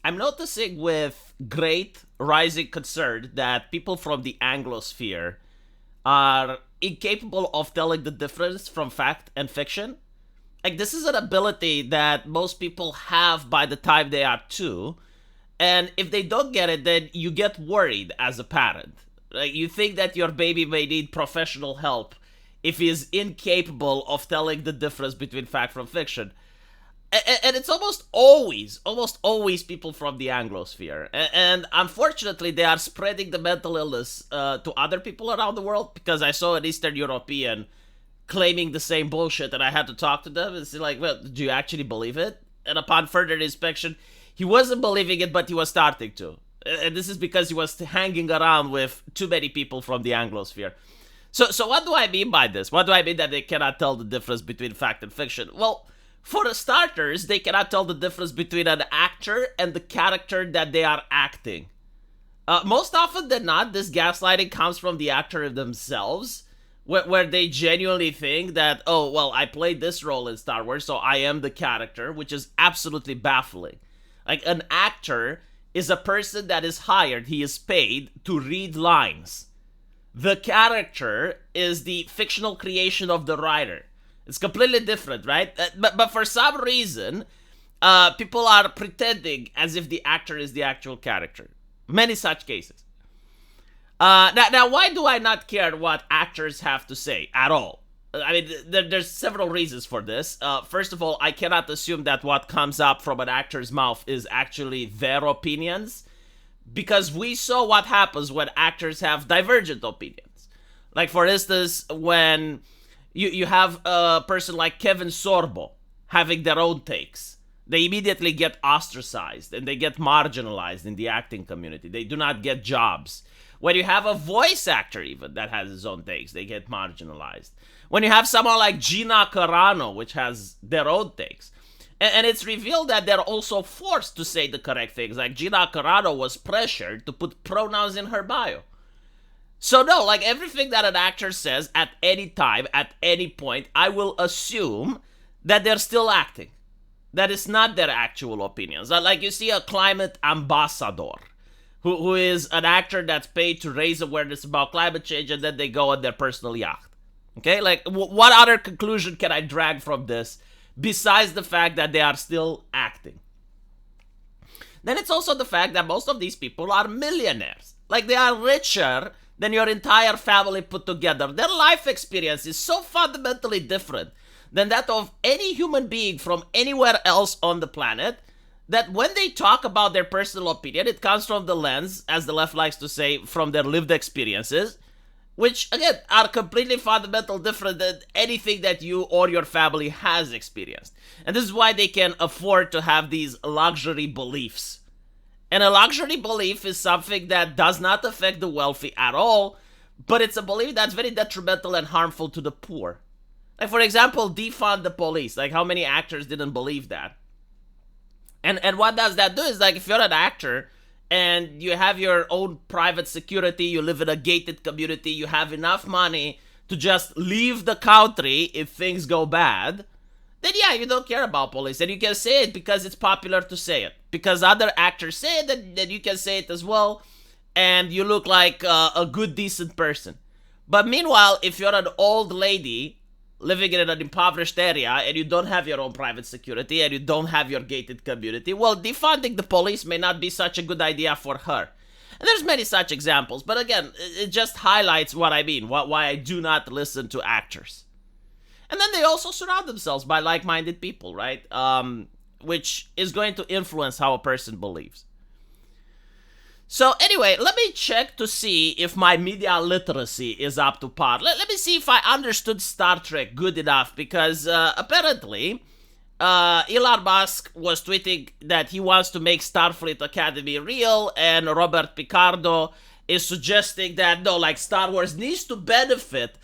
I'm noticing with great rising concern that people from the Anglosphere are incapable of telling the difference from fact and fiction. Like, this is an ability that most people have by the time they are two. And if they don't get it, then you get worried as a parent. Like, you think that your baby may need professional help if he is incapable of telling the difference between fact from fiction. And it's almost always people from the Anglosphere. And unfortunately, they are spreading the mental illness to other people around the world, because I saw an Eastern European claiming the same bullshit, and I had to talk to them and say, like, well, do you actually believe it? And upon further inspection, he wasn't believing it, but he was starting to. And this is because he was hanging around with too many people from the Anglosphere. So what do I mean by this? What do I mean that they cannot tell the difference between fact and fiction? Well, for starters, they cannot tell the difference between an actor and the character that they are acting. Most often than not, this gaslighting comes from the actor themselves, where they genuinely think that, oh, well, I played this role in Star Wars, so I am the character, which is absolutely baffling. Like, an actor is a person that is hired, he is paid to read lines. The character is the fictional creation of the writer. It's completely different, right? But for some reason, people are pretending as if the actor is the actual character. Many such cases. Now, why do I not care what actors have to say at all? I mean, there's several reasons for this. First of all, I cannot assume that what comes up from an actor's mouth is actually their opinions, because we saw what happens when actors have divergent opinions. Like, for instance, when you have a person like Kevin Sorbo having their own takes, they immediately get ostracized and they get marginalized in the acting community. They do not get jobs. When you have a voice actor even that has his own takes, they get marginalized. When you have someone like Gina Carano, which has their own takes, and it's revealed that they're also forced to say the correct things. Like, Gina Carano was pressured to put pronouns in her bio. So no, like, everything that an actor says at any time, at any point, I will assume that they're still acting. That is not their actual opinions. Like, you see a climate ambassador, who is an actor that's paid to raise awareness about climate change, and then they go on their personal yacht. Okay, like, what other conclusion can I drag from this besides the fact that they are still acting? Then it's also the fact that most of these people are millionaires. Like, they are richer than your entire family put together. Their life experience is so fundamentally different than that of any human being from anywhere else on the planet, that when they talk about their personal opinion, it comes from the lens, as the left likes to say, from their lived experiences, which, again, are completely fundamental different than anything that you or your family has experienced. And this is why they can afford to have these luxury beliefs. And a luxury belief is something that does not affect the wealthy at all, but it's a belief that's very detrimental and harmful to the poor. Like, for example, defund the police. Like, how many actors didn't believe that? And what does that do is, like, if you're an actor and you have your own private security, you live in a gated community, you have enough money to just leave the country if things go bad, then yeah, you don't care about police. And you can say it because it's popular to say it. Because other actors say it, then you can say it as well. And you look like a good, decent person. But meanwhile, if you're an old lady living in an impoverished area and you don't have your own private security and you don't have your gated community, well, defunding the police may not be such a good idea for her. And there's many such examples, but again, it just highlights what I mean, why I do not listen to actors. And then they also surround themselves by like-minded people, right? Which is going to influence how a person believes. So anyway, let me check to see if my media literacy is up to par. Let me see if I understood Star Trek good enough, because apparently Elon Musk was tweeting that he wants to make Starfleet Academy real, and Robert Picardo is suggesting that, no, like, Star Wars needs to benefit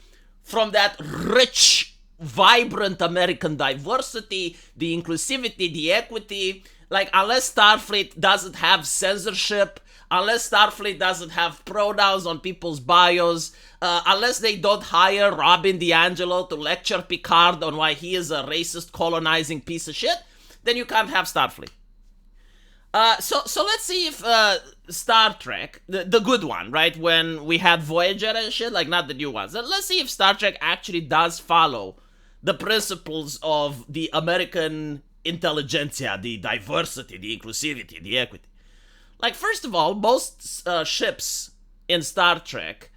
from that rich, vibrant American diversity, the inclusivity, the equity. Like, unless Starfleet doesn't have censorship, unless Starfleet doesn't have pronouns on people's bios, unless they don't hire Robin DiAngelo to lecture Picard on why he is a racist, colonizing piece of shit, then you can't have Starfleet. So let's see if Star Trek, the good one, right? When we had Voyager and shit, like not the new ones. Let's see if Star Trek actually does follow the principles of the American intelligentsia, the diversity, the inclusivity, the equity. Like, first of all, most ships in Star Trek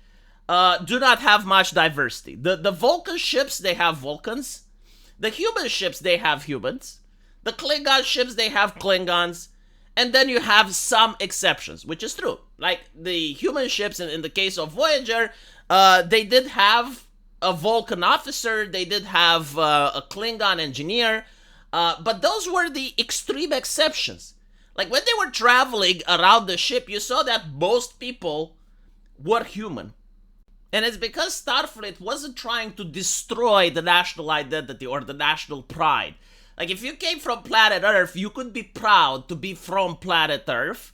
do not have much diversity. The Vulcan ships, they have Vulcans. The human ships, they have humans. The Klingon ships, they have Klingons. And then you have some exceptions, which is true. Like the human ships, in the case of Voyager, they did have a Vulcan officer, they did have a Klingon engineer, but those were the extreme exceptions. Like when they were traveling around the ship, you saw that most people were human. And it's because Starfleet wasn't trying to destroy the national identity or the national pride. Like, if you came from planet Earth, you could be proud to be from planet Earth,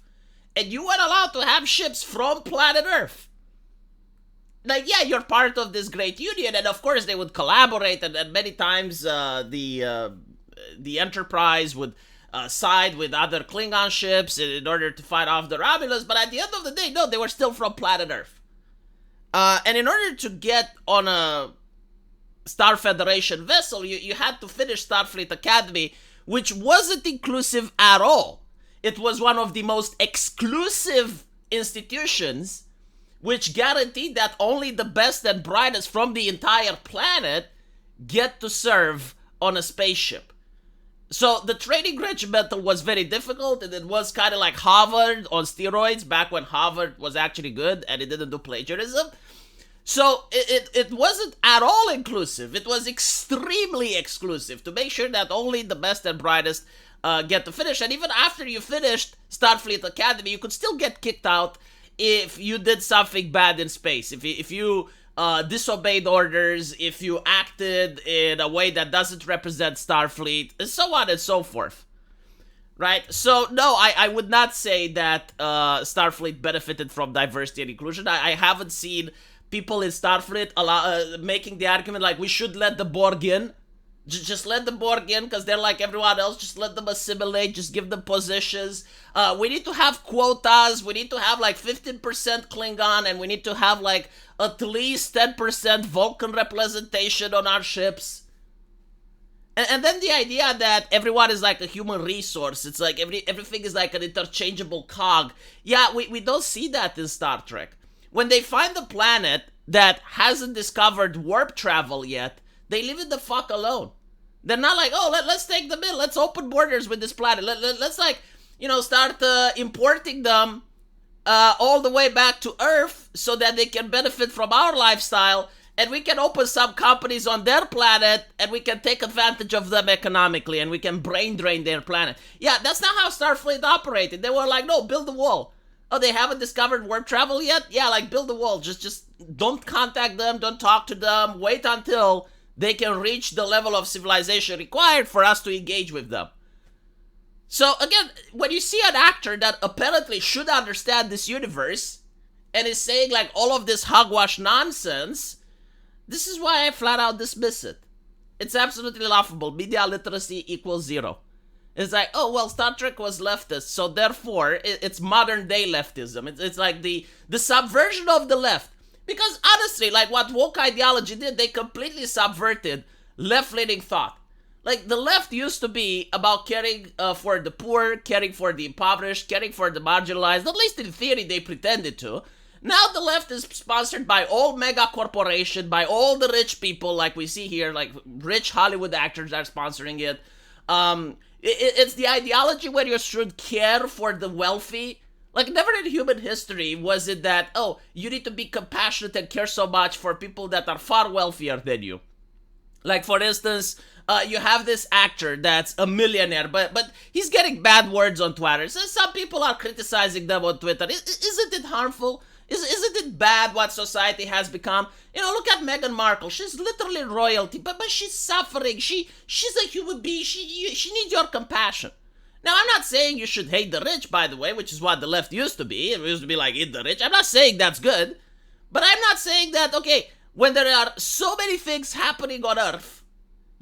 and you weren't allowed to have ships from planet Earth. Like, yeah, you're part of this great union, and of course they would collaborate, and many times the Enterprise would side with other Klingon ships in order to fight off the Romulans, but at the end of the day, no, they were still from planet Earth. And in order to get on a Star Federation vessel, you had to finish Starfleet Academy, which wasn't inclusive at all. It was one of the most exclusive institutions, which guaranteed that only the best and brightest from the entire planet get to serve on a spaceship. So the training regimental was very difficult, and it was kind of like Harvard on steroids, back when Harvard was actually good and it didn't do plagiarism. So it wasn't at all inclusive. It was extremely exclusive to make sure that only the best and brightest get to finish. And even after you finished Starfleet Academy, you could still get kicked out if you did something bad in space. If you disobeyed orders, if you acted in a way that doesn't represent Starfleet, and so on and so forth. Right? So, no, I would not say that Starfleet benefited from diversity and inclusion. I haven't seen people in Starfleet making the argument like we should let the Borg in. Just let the Borg in because they're like everyone else. Just let them assimilate. Just give them positions. We need to have quotas. We need to have like 15% Klingon, and we need to have like at least 10% Vulcan representation on our ships. And then the idea that everyone is like a human resource. It's like everything is like an interchangeable cog. Yeah, we don't see that in Star Trek. When they find a planet that hasn't discovered warp travel yet, they leave it the fuck alone. They're not like, oh, let's take them in. Let's open borders with this planet. Let's like, start importing them all the way back to Earth so that they can benefit from our lifestyle. And we can open some companies on their planet and we can take advantage of them economically and we can brain drain their planet. Yeah, that's not how Starfleet operated. They were like, no, build a wall. Oh, they haven't discovered warp travel yet? Yeah, like build a wall. Just don't contact them, don't talk to them. Wait until they can reach the level of civilization required for us to engage with them. So again, when you see an actor that apparently should understand this universe and is saying like all of this hogwash nonsense, this is why I flat out dismiss it. It's absolutely laughable. Media literacy equals zero. It's like, oh, well, Star Trek was leftist, so therefore it's modern day leftism. It's like the subversion of the left. Because honestly, like what woke ideology did, they completely subverted left-leaning thought. Like the left used to be about caring for the poor, caring for the impoverished, caring for the marginalized. At least in theory, they pretended to. Now the left is sponsored by all mega corporation, by all the rich people, like we see here, like rich Hollywood actors are sponsoring it. It's the ideology where you should care for the wealthy. Like, never in human history was it that, oh, you need to be compassionate and care so much for people that are far wealthier than you. Like, for instance, you have this actor that's a millionaire, but he's getting bad words on Twitter. So some people are criticizing them on Twitter. Isn't it harmful? Isn't it bad what society has become? Look at Meghan Markle. She's literally royalty, but she's suffering. She's a human being. She needs your compassion. Now, I'm not saying you should hate the rich, by the way, which is what the left used to be. It used to be like, eat the rich. I'm not saying that's good. But I'm not saying that, okay, when there are so many things happening on Earth,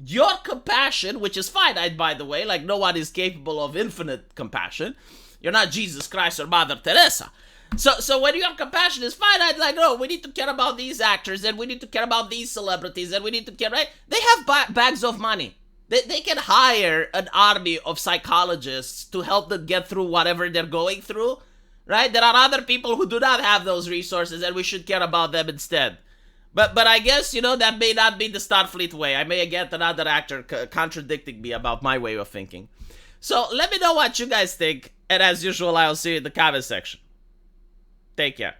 your compassion, which is finite, by the way, like no one is capable of infinite compassion. You're not Jesus Christ or Mother Teresa. So when you have compassion is finite, like, no, we need to care about these actors, and we need to care about these celebrities, and we need to care, right? They have bags of money. They can hire an army of psychologists to help them get through whatever they're going through, right? There are other people who do not have those resources, and we should care about them instead. But I guess, that may not be the Starfleet way. I may get another actor contradicting me about my way of thinking. So let me know what you guys think, and as usual, I'll see you in the comment section. Take care.